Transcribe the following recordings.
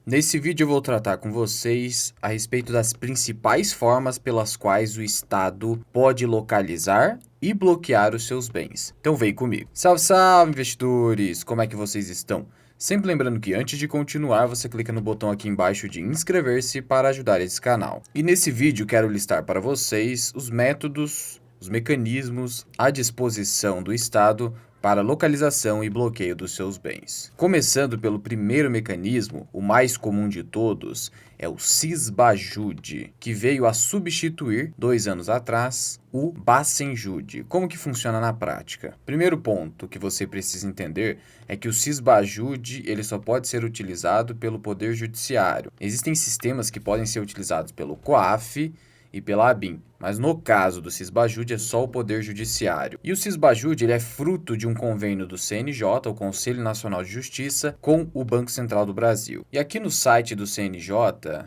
Nesse vídeo eu vou tratar com vocês a respeito das principais formas pelas quais o Estado pode localizar e bloquear os seus bens. Então vem comigo. Salve, salve, investidores! Como é que vocês estão? Sempre lembrando que antes de continuar, você clica no botão aqui embaixo de inscrever-se para ajudar esse canal. E nesse vídeo quero listar para vocês os métodos, os mecanismos à disposição do Estado para localização e bloqueio dos seus bens. Começando pelo primeiro mecanismo, o mais comum de todos, é o Sisbajude, que veio a substituir, 2 anos atrás, o Bacenjude. Como que funciona na prática? Primeiro ponto que você precisa entender é que o Sisbajude ele só pode ser utilizado pelo Poder Judiciário. Existem sistemas que podem ser utilizados pelo COAF e pela ABIN, mas no caso do Sisbajude é só o Poder Judiciário. E o Sisbajude ele é fruto de um convênio do CNJ, o Conselho Nacional de Justiça, com o Banco Central do Brasil. E aqui no site do CNJ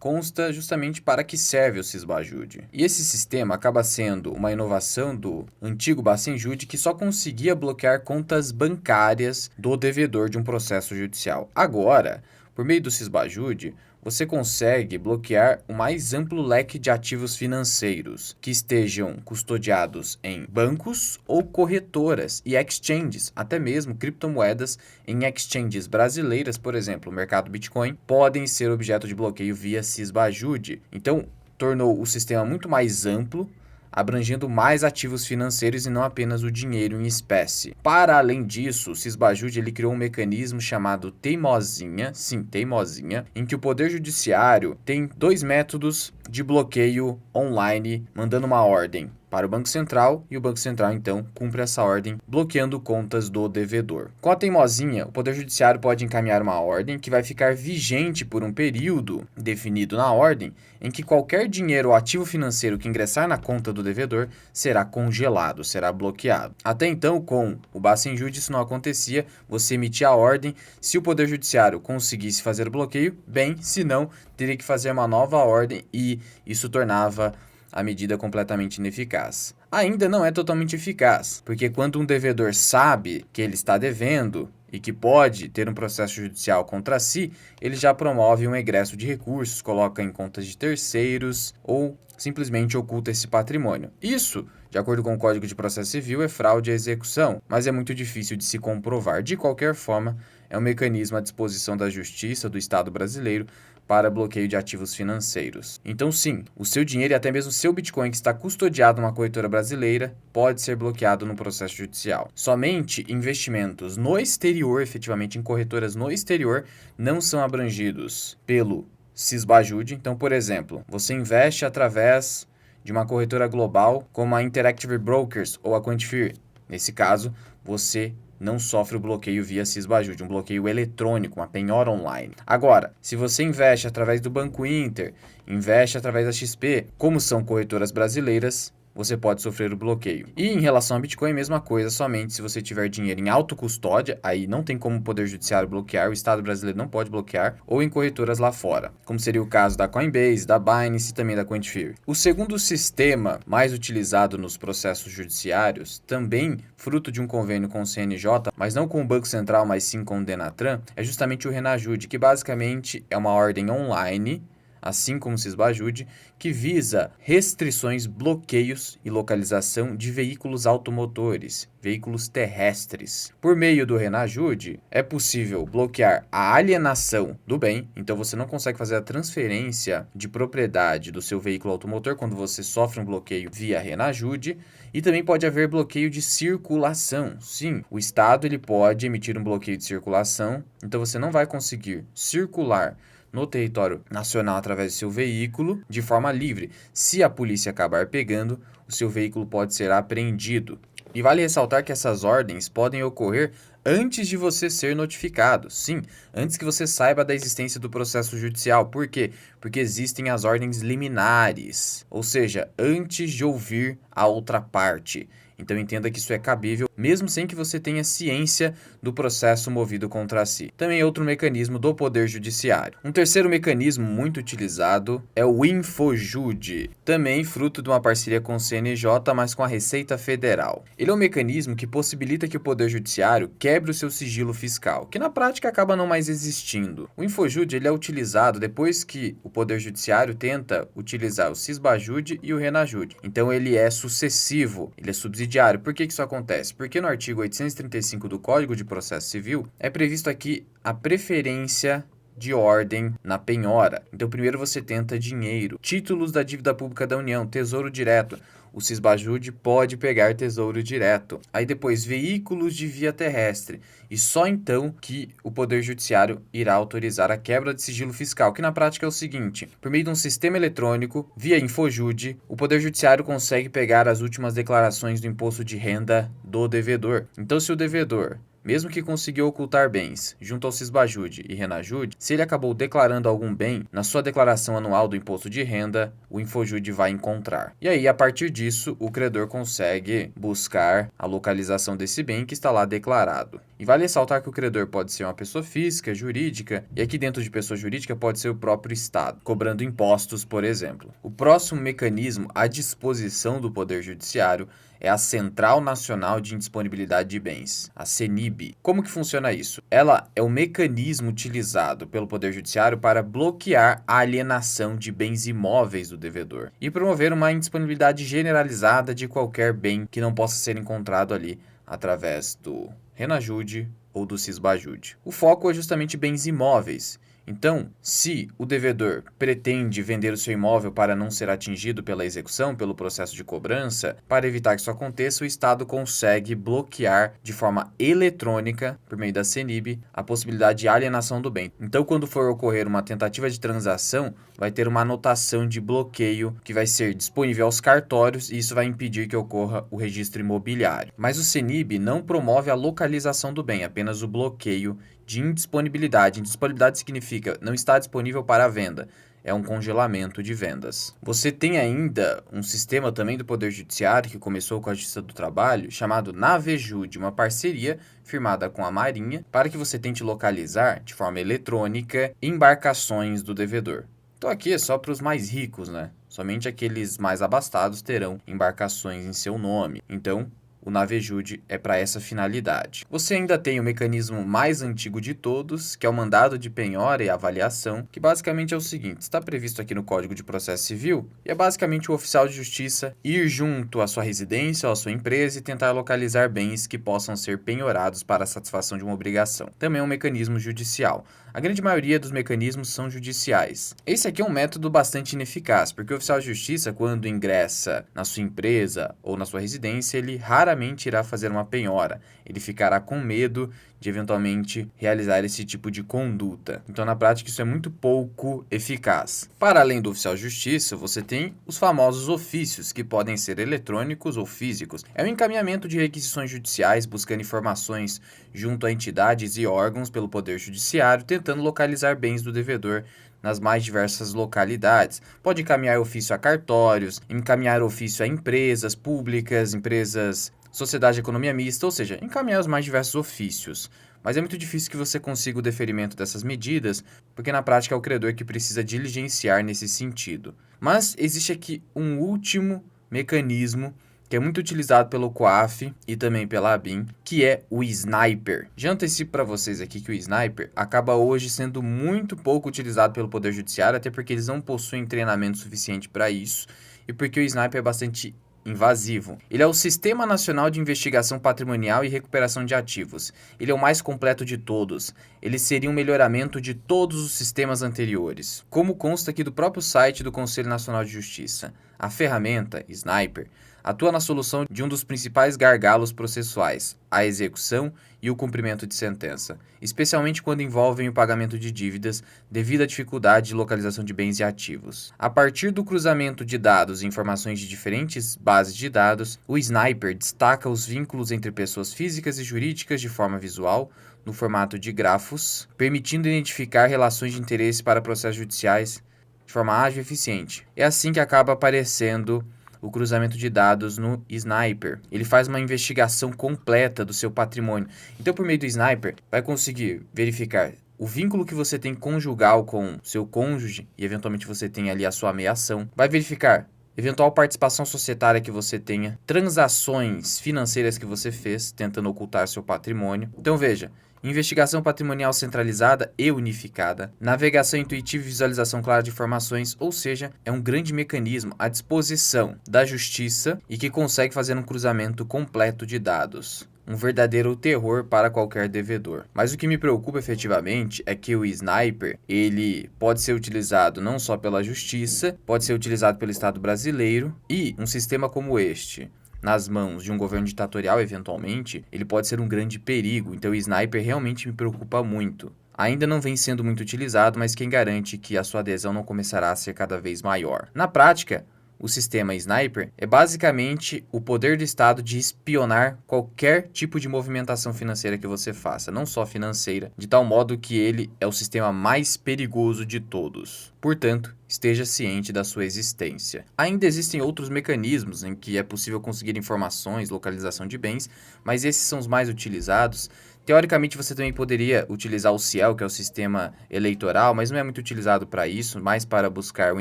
consta justamente para que serve o Sisbajude. E esse sistema acaba sendo uma inovação do antigo Bacenjude que só conseguia bloquear contas bancárias do devedor de um processo judicial. Agora, por meio do Sisbajude, você consegue bloquear o mais amplo leque de ativos financeiros que estejam custodiados em bancos ou corretoras e exchanges, até mesmo criptomoedas em exchanges brasileiras, por exemplo, o mercado Bitcoin, podem ser objeto de bloqueio via Sisbajude. Então, tornou o sistema muito mais amplo, abrangendo mais ativos financeiros e não apenas o dinheiro em espécie. Para além disso, o Sisbajude ele criou um mecanismo chamado Teimosinha, sim, Teimosinha, em que o Poder Judiciário tem 2 métodos de bloqueio online, mandando uma ordem para o Banco Central e o Banco Central, então, cumpre essa ordem bloqueando contas do devedor. Com a teimosinha, o Poder Judiciário pode encaminhar uma ordem que vai ficar vigente por um período definido na ordem, em que qualquer dinheiro ou ativo financeiro que ingressar na conta do devedor será congelado, será bloqueado. Até então, com o Bacenjude, isso não acontecia, você emitia a ordem, se o Poder Judiciário conseguisse fazer o bloqueio, bem, se não, teria que fazer uma nova ordem e isso tornava a medida completamente ineficaz. Ainda não é totalmente eficaz, porque quando um devedor sabe que ele está devendo e que pode ter um processo judicial contra si, ele já promove um egresso de recursos, coloca em contas de terceiros ou simplesmente oculta esse patrimônio. Isso, de acordo com o Código de Processo Civil, é fraude à execução, mas é muito difícil de se comprovar. De qualquer forma, é um mecanismo à disposição da Justiça do Estado brasileiro para bloqueio de ativos financeiros. Então sim, o seu dinheiro e até mesmo o seu Bitcoin que está custodiado numa corretora brasileira pode ser bloqueado no processo judicial. Somente investimentos no exterior, efetivamente em corretoras no exterior, não são abrangidos pelo Sisbajude. Então, por exemplo, você investe através de uma corretora global como a Interactive Brokers ou a Quantifier. Nesse caso, você não sofre o bloqueio via Sisbajude, um bloqueio eletrônico, uma penhora online. Agora, se você investe através do Banco Inter, investe através da XP, como são corretoras brasileiras, você pode sofrer o bloqueio. E em relação a Bitcoin, mesma coisa, somente se você tiver dinheiro em autocustódia, aí não tem como o Poder Judiciário bloquear, o Estado brasileiro não pode bloquear, ou em corretoras lá fora, como seria o caso da Coinbase, da Binance e também da Quantifier. O segundo sistema mais utilizado nos processos judiciários, também fruto de um convênio com o CNJ, mas não com o Banco Central, mas sim com o Denatran, é justamente o Renajude, que basicamente é uma ordem online, assim como o Sisbajude, que visa restrições, bloqueios e localização de veículos automotores, veículos terrestres. Por meio do Renajude, é possível bloquear a alienação do bem, então você não consegue fazer a transferência de propriedade do seu veículo automotor quando você sofre um bloqueio via Renajude, e também pode haver bloqueio de circulação. Sim, o Estado ele pode emitir um bloqueio de circulação, então você não vai conseguir circular no território nacional através do seu veículo de forma livre. Se a polícia acabar pegando, o seu veículo pode ser apreendido. E vale ressaltar que essas ordens podem ocorrer antes de você ser notificado. Sim, antes que você saiba da existência do processo judicial. Por quê? Porque existem as ordens liminares, ou seja, antes de ouvir a outra parte. Então entenda que isso é cabível mesmo sem que você tenha ciência do processo movido contra si. Também é outro mecanismo do Poder Judiciário. Um terceiro mecanismo muito utilizado é o Infojude, também fruto de uma parceria com o CNJ, mas com a Receita Federal. Ele é um mecanismo que possibilita que o Poder Judiciário quebre o seu sigilo fiscal, que na prática acaba não mais existindo. O Infojude ele é utilizado depois que o Poder Judiciário tenta utilizar o Cisbajude e o Renajude. Então ele é sucessivo, ele é subsidiário. Por que isso acontece? Porque no artigo 835 do Código de Processo Civil é previsto aqui a preferência de ordem na penhora. Então primeiro você tenta dinheiro, títulos da dívida pública da União, tesouro direto. O Cisbajude pode pegar tesouro direto. Aí depois, veículos de via terrestre. E só então que o Poder Judiciário irá autorizar a quebra de sigilo fiscal, que na prática é o seguinte: por meio de um sistema eletrônico, via Infojude, o Poder Judiciário consegue pegar as últimas declarações do imposto de renda do devedor. Então, se o devedor, mesmo que conseguiu ocultar bens junto ao Cisbajude e Renajude, se ele acabou declarando algum bem, na sua declaração anual do imposto de renda, o Infojude vai encontrar. E aí, a partir disso, o credor consegue buscar a localização desse bem que está lá declarado. E vale ressaltar que o credor pode ser uma pessoa física, jurídica, e aqui dentro de pessoa jurídica pode ser o próprio Estado, cobrando impostos, por exemplo. O próximo mecanismo à disposição do Poder Judiciário é a Central Nacional de Indisponibilidade de Bens, a CENIB. Como que funciona isso? Ela é o mecanismo utilizado pelo Poder Judiciário para bloquear a alienação de bens imóveis do devedor e promover uma indisponibilidade generalizada de qualquer bem que não possa ser encontrado ali através do Renajude ou do Cisbajude. O foco é justamente bens imóveis. Então, se o devedor pretende vender o seu imóvel para não ser atingido pela execução, pelo processo de cobrança, para evitar que isso aconteça, o Estado consegue bloquear de forma eletrônica, por meio da CENIB, a possibilidade de alienação do bem. Então, quando for ocorrer uma tentativa de transação, vai ter uma anotação de bloqueio que vai ser disponível aos cartórios e isso vai impedir que ocorra o registro imobiliário. Mas o CENIB não promove a localização do bem, apenas o bloqueio de indisponibilidade. Indisponibilidade significa não está disponível para a venda. É um congelamento de vendas. Você tem ainda um sistema também do Poder Judiciário que começou com a Justiça do Trabalho, chamado Navejude, uma parceria firmada com a Marinha para que você tente localizar de forma eletrônica embarcações do devedor. Então aqui é só para os mais ricos, né? Somente aqueles mais abastados terão embarcações em seu nome. Então, o Navejude é para essa finalidade. Você ainda tem o mecanismo mais antigo de todos, que é o mandado de penhora e avaliação, que basicamente é o seguinte: está previsto aqui no Código de Processo Civil, e é basicamente o oficial de justiça ir junto à sua residência ou à sua empresa e tentar localizar bens que possam ser penhorados para a satisfação de uma obrigação. Também é um mecanismo judicial. A grande maioria dos mecanismos são judiciais. Esse aqui é um método bastante ineficaz, porque o oficial de justiça, quando ingressa na sua empresa ou na sua residência, ele raramente irá fazer uma penhora. Ele ficará com medo de eventualmente realizar esse tipo de conduta. Então, na prática, isso é muito pouco eficaz. Para além do oficial de justiça, você tem os famosos ofícios, que podem ser eletrônicos ou físicos. É o encaminhamento de requisições judiciais buscando informações junto a entidades e órgãos pelo Poder Judiciário, tentando localizar bens do devedor nas mais diversas localidades. Pode encaminhar ofício a cartórios, encaminhar ofício a empresas públicas, empresas, sociedade de economia mista, ou seja, encaminhar os mais diversos ofícios. Mas é muito difícil que você consiga o deferimento dessas medidas, porque na prática é o credor que precisa diligenciar nesse sentido. Mas existe aqui um último mecanismo que é muito utilizado pelo COAF e também pela ABIN, que é o Sniper. Já antecipo para vocês aqui que o Sniper acaba hoje sendo muito pouco utilizado pelo Poder Judiciário, até porque eles não possuem treinamento suficiente para isso, e porque o Sniper é bastante invasivo. Ele é o Sistema Nacional de Investigação Patrimonial e Recuperação de Ativos. Ele é o mais completo de todos. Ele seria um melhoramento de todos os sistemas anteriores. Como consta aqui do próprio site do Conselho Nacional de Justiça, a ferramenta Sniper atua na solução de um dos principais gargalos processuais, a execução e o cumprimento de sentença, especialmente quando envolvem o pagamento de dívidas devido à dificuldade de localização de bens e ativos. A partir do cruzamento de dados e informações de diferentes bases de dados, o Sniper destaca os vínculos entre pessoas físicas e jurídicas de forma visual, no formato de grafos, permitindo identificar relações de interesse para processos judiciais de forma ágil e eficiente. É assim que acaba aparecendo o cruzamento de dados no Sniper. Ele faz uma investigação completa do seu patrimônio. Então, por meio do Sniper, vai conseguir verificar o vínculo que você tem conjugal com seu cônjuge e eventualmente você tem ali a sua ameação. Vai verificar eventual participação societária que você tenha, transações financeiras que você fez tentando ocultar seu patrimônio. Então veja, investigação patrimonial centralizada e unificada, navegação intuitiva e visualização clara de informações, ou seja, é um grande mecanismo à disposição da justiça e que consegue fazer um cruzamento completo de dados. Um verdadeiro terror para qualquer devedor. Mas o que me preocupa efetivamente é que o Sniper, ele pode ser utilizado não só pela justiça, pode ser utilizado pelo Estado brasileiro e um sistema como este, nas mãos de um governo ditatorial, eventualmente, ele pode ser um grande perigo. Então o Sniper realmente me preocupa muito. Ainda não vem sendo muito utilizado, mas quem garante que a sua adesão não começará a ser cada vez maior? Na prática, o sistema Sniper é basicamente o poder do Estado de espionar qualquer tipo de movimentação financeira que você faça, não só financeira, de tal modo que ele é o sistema mais perigoso de todos. Portanto, esteja ciente da sua existência. Ainda existem outros mecanismos em que é possível conseguir informações, localização de bens, mas esses são os mais utilizados. Teoricamente, você também poderia utilizar o Ciel, que é o sistema eleitoral, mas não é muito utilizado para isso, mais para buscar o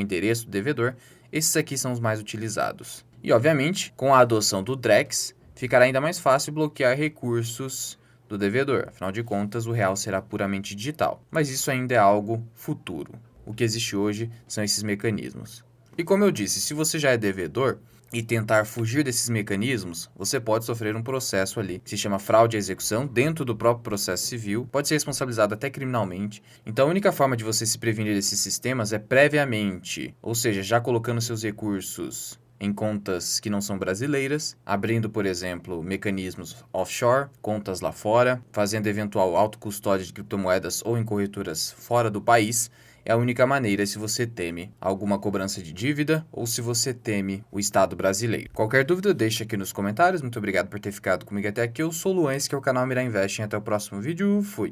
endereço do devedor. Esses aqui são os mais utilizados. E, obviamente, com a adoção do Drex, ficará ainda mais fácil bloquear recursos do devedor. Afinal de contas, o real será puramente digital. Mas isso ainda é algo futuro. O que existe hoje são esses mecanismos. E como eu disse, se você já é devedor e tentar fugir desses mecanismos, você pode sofrer um processo ali que se chama fraude à execução dentro do próprio processo civil, pode ser responsabilizado até criminalmente. Então a única forma de você se prevenir desses sistemas é previamente, ou seja, já colocando seus recursos em contas que não são brasileiras, abrindo, por exemplo, mecanismos offshore, contas lá fora, fazendo eventual autocustódia de criptomoedas ou em corretoras fora do país. É a única maneira se você teme alguma cobrança de dívida ou se você teme o Estado brasileiro. Qualquer dúvida, deixa aqui nos comentários. Muito obrigado por ter ficado comigo até aqui. Eu sou o Luan, esse que é o canal Mirar Invest. Até o próximo vídeo. Fui!